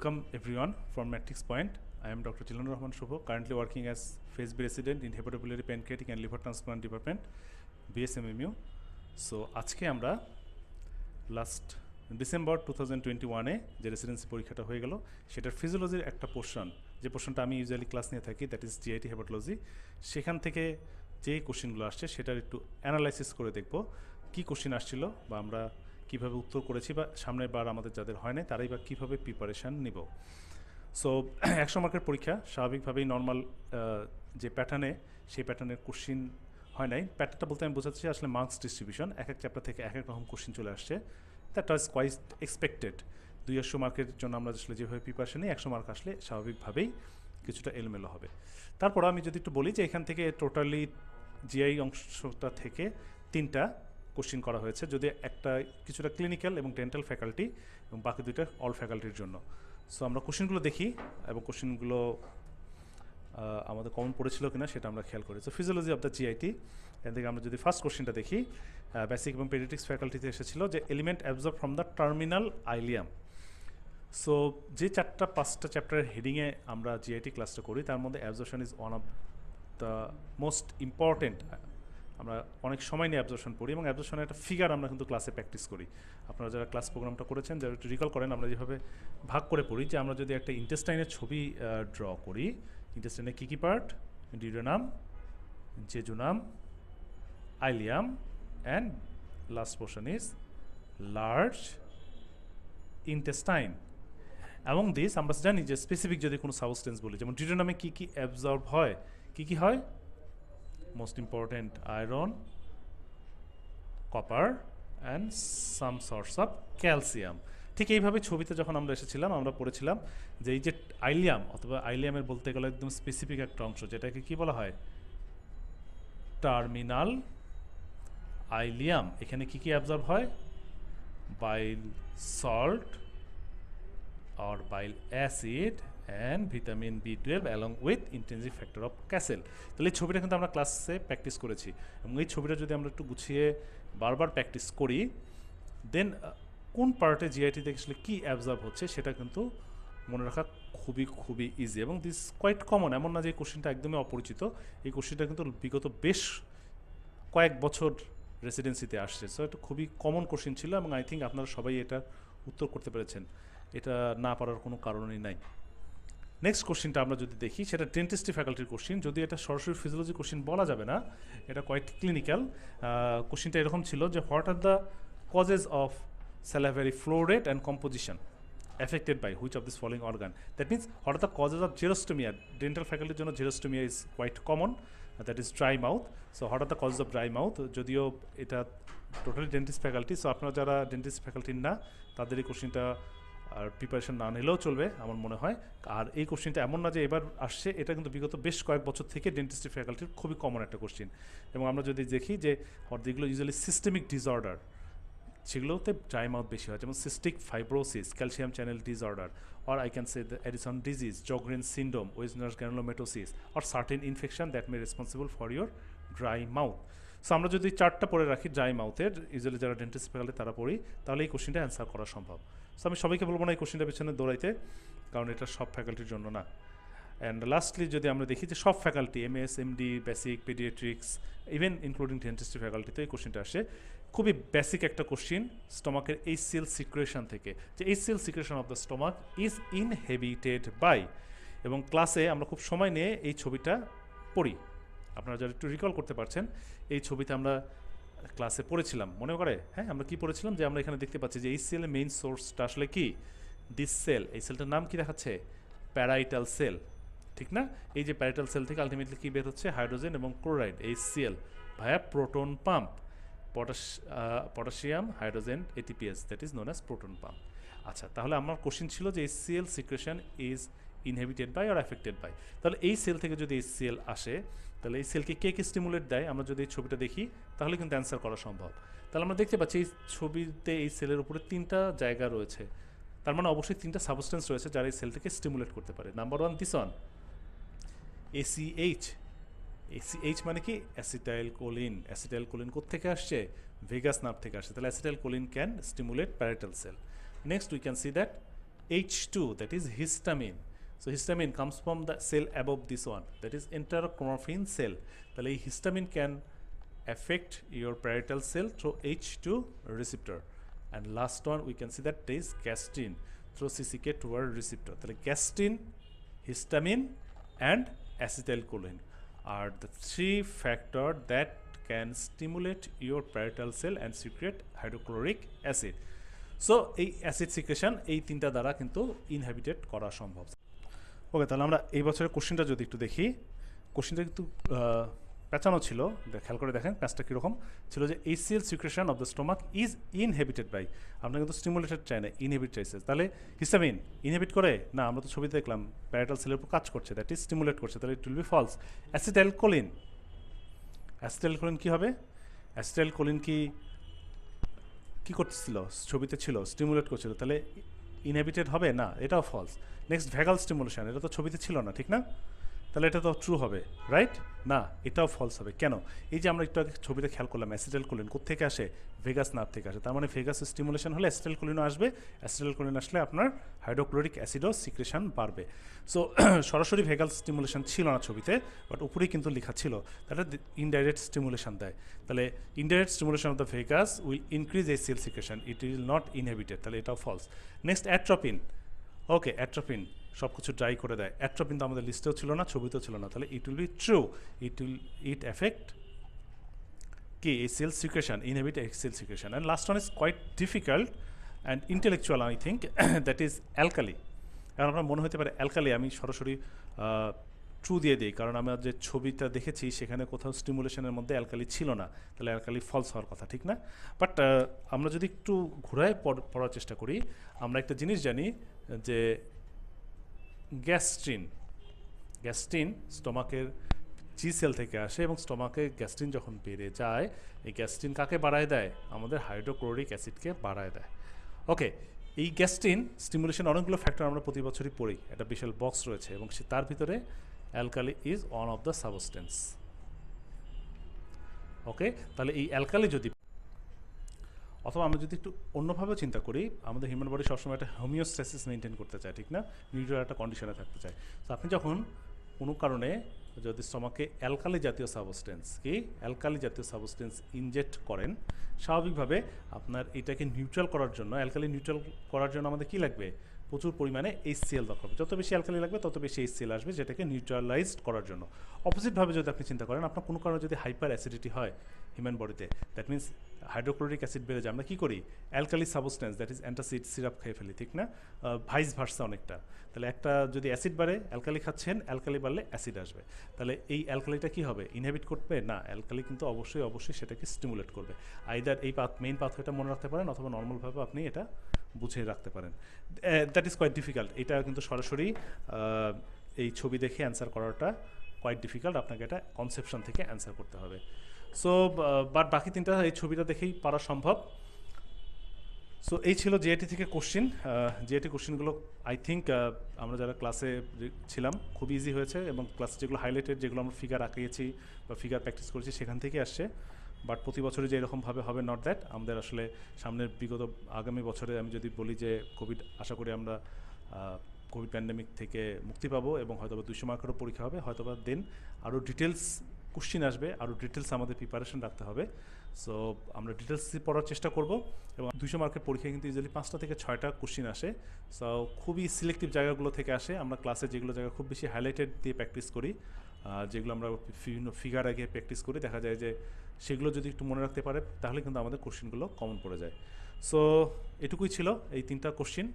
Welcome everyone from Matrix Point. I am Dr. Chilan Rahman Shubho, currently working as Phase B resident in Hepatobiliary Pancreatic and Liver Transplant Department, BSMMU. So, আজকে আমরা last December 2021 এ যে residency পরীক্ষাটা হয়ে গেল সেটার ফিজিওলজির একটা portion, যে পোর্শনটা আমি ইউজুয়ালি ক্লাস নিয়ে থাকি, দ্যাট ইজ GIT হেপাটোলজি। সেখান থেকে যে কোশ্চেনগুলো আসছে সেটার একটু অ্যানালাইসিস করে দেখব কি কোশ্চেন আসছিল বা আমরা কীভাবে উত্তর করেছি বা সামনের বার আমাদের যাদের হয় না তারাই বা কীভাবে প্রিপারেশান নিব। সো 100 মার্কের পরীক্ষা স্বাভাবিকভাবেই নর্মাল যে প্যাটার্নে সেই প্যাটার্নের কোশ্চিন হয় নাই। প্যাটার্নটা বলতে আমি বোঝাচ্ছি আসলে মার্কস ডিস্ট্রিবিউশন, এক এক চ্যাপ্টার থেকে এক এক রকম কোশ্চিন চলে আসছে। That was quite expected. 200 মার্কের জন্য আমরা আসলে যেভাবে প্রিপারেশন নিই 100 মার্ক আসলে স্বাভাবিকভাবেই কিছুটা এলোমেলো হবে। তারপর আমি যদি একটু বলি যে এখান থেকে টোটালি জিআই অংশটা থেকে 3টা কোশ্চিন করা হয়েছে, যদি একটা কিছুটা ক্লিনিক্যাল এবং ডেন্টাল ফ্যাকাল্টি এবং বাকি 2টা অল ফ্যাকাল্টির জন্য। সো আমরা কোশ্চেনগুলো দেখি এবং কোশ্চেনগুলো আমাদের কমন পড়েছিল কিনা সেটা আমরা খেয়াল করি। So physiology of the GIT, এখান থেকে আমরা যদি ফার্স্ট কোশ্চেনটা দেখি, বেসিক এবং পেডিয়াট্রিক্স ফ্যাকাল্টিতে এসেছিল যে element absorb from the terminal ileum. So যে 4-5টা চ্যাপ্টারের হেডিংয়ে আমরা জিআইটি ক্লাসটা করি তার মধ্যে absorption is one of the most important. আমরা অনেক সময় নিয়ে অ্যাবজর্পশন পড়ি এবং অ্যাবজর্পশনের একটা ফিগার আমরা কিন্তু ক্লাসে প্র্যাকটিস করি। আপনারা যারা ক্লাস প্রোগ্রামটা করেছেন যারা একটু রিকল করেন, আমরা যেভাবে ভাগ করে পড়ি যে আমরা যদি একটা ইন্টেস্টাইনের ছবি ড্র করি, ইন্টেস্টাইনের কী কী part, duodenum, jejunum, ileum and last portion is large intestine. এবং দিস আমরা জানি যে স্পেসিফিক যদি কোনো সাবস্টেন্স বলি, যেমন ডিউডেনামে কী কী অ্যাবজর্ব হয়, কী কী হয়, most important iron, copper and some sorts of calcium. ঠিক এইভাবে ছবিতে যখন আমরা এসেছিলাম আমরা পড়েছিলাম যে এই যে আইলিয়াম অথবা আইলিয়ামের বলতে গেলে একদম স্পেসিফিক একটা অংশ যেটাকে কি বলা হয়, টার্মিনাল আইলিয়াম। এখানে কি কি অ্যাবজর্ব হয়, bile salt or bile acid and vitamin B12 along with intrinsic factor of Cassel. তাহলে এই ছবিটা কিন্তু আমরা ক্লাসে প্র্যাকটিস করেছি এবং এই ছবিটা যদি আমরা একটু গুছিয়ে বারবার প্র্যাকটিস করি দেন কোন পার্টে জিআইটিতে আসলে কী অ্যাবজর্ব হচ্ছে সেটা কিন্তু মনে রাখা খুবই ইজি এবং দিস কোয়াইট কমন। এমন না যে এই কোশ্চেনটা একদমই অপরিচিত, এই কোশ্চেনটা কিন্তু বিগত বেশ কয়েক বছর রেসিডেন্সিতে আসছে। সো এটা খুবই কমন কোশ্চেন ছিল এবং আই থিঙ্ক আপনারা সবাই এটা উত্তর করতে পেরেছেন, এটা না পারার কোনো কারণই নাই। নেক্সট কোশ্চেনটা আমরা যদি দেখি সেটা ডেন্টিস্ট্রি ফ্যাকাল্টির কোশ্চেন, যদি এটা সরাসরি ফিজিওলজি কোশ্চেন বলা যাবে না, এটা কোয়াইট ক্লিনিক্যাল। কোশ্চেনটা এরকম ছিল যে what are the causes of salivary flow rate and composition affected by which of this following organ? That means what are the causes of xerostomia? Dental facultyর জন্য xerostomia is quite common, that is dry mouth. So what are the causes of dry mouth? যদিও এটা totally dentist faculty, so আপনারা যারা dentist ফ্যাকাল্টির না তাদের এই কোশ্চেনটা আর preparation না নিলেও চলবে আমার মনে হয়। আর এই কোশ্চেনটা এমন না যে এবার আসছে, এটা কিন্তু বিগত বেশ কয়েক বছর থেকে ডেন্টিস্ট্রি ফ্যাকাল্টির খুবই কমন একটা কোশ্চেন। এবং আমরা যদি দেখি যে যেগুলো ইউজুয়ালি সিস্টেমিক ডিসঅর্ডার সেগুলোতে ড্রাই মাউথ বেশি হয়, যেমন cystic fibrosis, calcium channel disorder, or I can say the Addison disease, Sjogren syndrome, Wegener's granulomatosis, or certain infection that may responsible for your dry mouth. So আমরা যদি 4টা পড়ে রাখি dry মাউথের, ইউজুয়ালি যারা ডেন্টিস্ট ফ্যাকাল্টি তারা পড়ি, তাহলে এই কোশ্চেনটা অ্যান্সার করা সম্ভব। সো আমি সবাইকে বলবো না এই কোশ্চেনটা পিছনে দৌড়াইতে, কারণ এটা সব ফ্যাকাল্টির জন্য না। অ্যান্ড লাস্টলি যদি আমরা দেখি যে সব faculty MS, MD, basic, paediatrics, even including dentistry ফ্যাকাল্টিতে এই কোশ্চেনটা আসে। খুবই বেসিক একটা কোশ্চেন স্টমাকের HCl সিক্রেশন থেকে, যে HCl secretion of the stomach is inhibited by, এবং ক্লাসে আমরা খুব সময় নিয়ে এই ছবিটা পড়ি। আপনারা যারা একটু রিকল করতে পারছেন, এই ছবিতে আমরা ক্লাসে পড়েছিলাম, মনে করে? হ্যাঁ, আমরা কি পড়েছিলাম যে আমরা এখানে দেখতে পাচ্ছি যে HCl এর মেইন সোর্সটা আসলে কি, দিস সেল। এই সেলটার নাম কি দেখাচ্ছে, প্যারাইটাল সেল, ঠিক না? এই যে প্যারাইটাল সেল থেকে আলটিমেটলি কি বের হচ্ছে, হাইড্রোজেন এবং chloride HCl via proton pump, potassium hydrogen ATPase, that is known as proton pump. আচ্ছা, তাহলে আমার কোশ্চেন ছিল যে HCl secretion is inhibited by or affected by. তাহলে এই সেল থেকে যদি HCl আসে তাহলে এই সেলকে কে স্টিমুলেট দেয়, আমরা যদি এই ছবিটা দেখি তাহলে কিন্তু অ্যান্সার করা সম্ভব। তাহলে আমরা দেখতে পাচ্ছি এই ছবিতে এই সেলের উপরে 3টা জায়গা রয়েছে, তার মানে অবশ্যই 3টা সাবস্টেন্স রয়েছে যারা এই সেলটাকে স্টিমুলেট করতে পারে। Number 1 this on ACH। ACH মানে কি, অ্যাসিটাইল কোলিন। অ্যাসিটাইল কোলিন কোত্থেকে আসছে, ভেগাস নার্ভ থেকে আসছে, তাহলে acetylcholine can stimulate parietal cell. Next we can see that H2, that is histamine. So histamine comes from the cell above this one, that is enterochromaffin cell. তাহলে এই histamine can affect your parietal cell through H2 receptor. And last one we can see that there is gastrin through CCK2 receptor. তাহলে gastrin, histamine and acetylcholine are the three factors that can stimulate your parietal cell and secrete hydrochloric acid. So এই acid secretion এই তিনটা দ্বারা কিন্তু inhibited করা সম্ভব। ওকে, তাহলে আমরা এই বছরের কোশ্চেনটা যদি একটু দেখি, কোশ্চেনটা কিন্তু পেঁচানো ছিল, খেয়াল করে দেখেন প্যাচটা কীরকম ছিল, যে HCl secretion of the stomach is inhibited by, আমরা কিন্তু স্টিমুলেটেড চাই না, ইনহিবিট চাইছে। তাহলে হিস্টামিন ইনহিবিট করে না, আমরা তো ছবিতে দেখলাম প্যারাইটাল সেলের উপর কাজ করছে, দ্যাট ইজ স্টিমুলেট করছে, তাহলে it will be false. Acetylcholine, acetylcholine কী হবে? অ্যাসিটাইলকোলিন কি করতেছিল? ছবিতে ছিল, স্টিমুলেট করছিল, তাহলে ইনহিবিটেড হবে না, এটাও ফলস। নেক্সট ভ্যাগাল স্টিমুলেশন, এটা তো ছবিতে ছিল না, ঠিক না? তাহলে এটা তো ট্রু হবে, রাইট? না, এটাও ফলস হবে। কেন? এই যে আমরা একটু আগে ছবিতে খেয়াল করলাম, অ্যাসিটাইলকোলিন কোত্থেকে আসে? ভেগাস নার্ভ থেকে আসে, তার মানে ভেগাস স্টিমুলেশন হলে অ্যাসিটাইলকোলিনও আসবে, অ্যাসিটাইলকোলিন আসলে আপনার হাইড্রোক্লোরিক অ্যাসিডও সিক্রেশন বাড়বে। সো সরাসরি ভেগাল স্টিমুলেশন ছিল না ছবিতে, বাট উপরেই কিন্তু লেখা ছিল, তাহলে ইনডাইরেক্ট স্টিমুলেশন দেয়। তাহলে indirect stimulation of the vagus will increase HCl secretion, it will not inhibited, তাহলে এটাও false. Next atropine, okay, atropine সব কিছু ড্রাই করে দেয়, অ্যাট্রোপিন তো আমাদের লিস্টেও ছিল না, ছবিতেও ছিল না, তাহলে it will be true, it affect কি HCl secretion, inhibit HCl secretion. And last one is quite difficult and intellectual I think, that is alkali. কারণ আপনার মনে হতে পারে অ্যালকালি, আমি সরাসরি ট্রু দিয়ে দিই, কারণ আমরা যে ছবিটা দেখেছি সেখানে কোথাও স্টিমুলেশনের মধ্যে অ্যালকালি ছিল না, তাহলে অ্যালকালি ফলস হওয়ার কথা, ঠিক না? বাট আমরা যদি একটু ঘুরায় পড়ার চেষ্টা করি, আমরা একটা জিনিস জানি যে গ্যাস্ট্রিন স্টোমাকের জি সেল থেকে আসে, এবং স্টোমাকে গ্যাস্ট্রিন যখন বেড়ে যায়, এই গ্যাস্ট্রিন কাকে বাড়ায় দেয়? আমাদের হাইড্রোক্লোরিক অ্যাসিডকে বাড়ায় দেয়। ওকে, এই গ্যাস্ট্রিন স্টিমুলেশন অনেকগুলো ফ্যাক্টর আমরা প্রতি বছরই পড়ি, একটা বিশাল বক্স রয়েছে, এবং তার ভিতরে alkali is one of the substance. Okay, তাহলে এই অ্যালকালি যদি, অথবা আমরা যদি একটু অন্যভাবেও চিন্তা করি, আমাদের হিউম্যান বডি সবসময় একটা হোমিওস্ট্যাসিস মেনটেন করতে চায়, ঠিক না? নিউট্রাল একটা কন্ডিশনে থাকতে চায়। তো আপনি যখন কোনো কারণে যদি স্টোমাকে অ্যালকালি জাতীয় সাবস্টেন্স ইনজেক্ট করেন, স্বাভাবিকভাবে আপনার এটাকে নিউট্রাল করার জন্য, অ্যালকালি নিউট্রাল করার জন্য আমাদের কী লাগবে? প্রচুর পরিমাণে HCl দরকার হবে। যত বেশি অ্যালকালি লাগবে তত বেশি HCl আসবে, যেটাকে নিউট্রালাইজড করার জন্য। অপোজিটভাবে যদি আপনি চিন্তা করেন, আপনার কোনো কারণে যদি হাইপার অ্যাসিডিটি হয় হিউম্যান বডিতে, দ্যাট মিনস হাইড্রোক্লোরিক অ্যাসিড বেড়ে যায়, আমরা কী করি? Alkali substance, that is antacid syrup খেয়ে ফেলি, ঠিক না? ভাইস ভার্সা অনেকটা। তাহলে একটা যদি অ্যাসিড বাড়ে, অ্যালকালি খাচ্ছেন, অ্যালকালি বাড়লে অ্যাসিড আসবে, তাহলে এই অ্যালকালিটা কী হবে? ইনহিবিট করবে না, অ্যালকালি কিন্তু অবশ্যই সেটাকে স্টিমুলেট করবে। আইদার এই মেইন পাথওয়েটা মনে রাখতে পারেন, অথবা নর্মালভাবে আপনি এটা বুঝে রাখতে পারেন। দ্যাট ইজ কোয়াইট ডিফিকাল্ট, এটা কিন্তু সরাসরি এই ছবি দেখে অ্যান্সার করাটা কোয়াইট ডিফিকাল্ট, আপনাকে এটা কনসেপশন থেকে অ্যান্সার করতে হবে। সো বাট বাকি তিনটা এই ছবিটা দেখেই পারা সম্ভব। সো এই ছিল GIT থেকে কোশ্চিন। GIT কোশ্চিনগুলো আই থিঙ্ক আমরা যারা ক্লাসে ছিলাম খুব ইজি হয়েছে, এবং ক্লাসে যেগুলো হাইলাইটেড, যেগুলো আমরা ফিগার আঁকিয়েছি বা ফিগার প্র্যাকটিস করেছি সেখান থেকেই আসছে। বাট প্রতি বছরে যে এরকমভাবে হবে, নট দ্যাট। আমাদের আসলে সামনের আগামী বছরে আমি যদি বলি যে আশা করি আমরা কোভিড প্যান্ডেমিক থেকে মুক্তি পাবো, এবং হয়তোবা 200 মার্কেরও পরীক্ষা হবে, হয়তোবা দেন আরও ডিটেলস কোশ্চিন আসবে, আরও ডিটেলস আমাদের প্রিপারেশন রাখতে হবে। সো আমরা ডিটেলস পড়ার চেষ্টা করব, এবং 200 মার্কের পরীক্ষায় কিন্তু ইজিলি 5টা থেকে 6টা কোশ্চিন আসে। সো খুবই সিলেক্টিভ জায়গাগুলো থেকে আসে। আমরা ক্লাসে যেগুলো জায়গা খুব বেশি হাইলাইটেড দিয়ে প্র্যাকটিস করি, যেগুলো আমরা বিভিন্ন ফিগার আগে প্র্যাকটিস করি, দেখা যায় যে সেগুলো যদি একটু মনে রাখতে পারে, তাহলে কিন্তু আমাদের কোশ্চিনগুলো কমন পড়ে যায়। সো এটুকুই ছিল এই 3টা কোশ্চিন।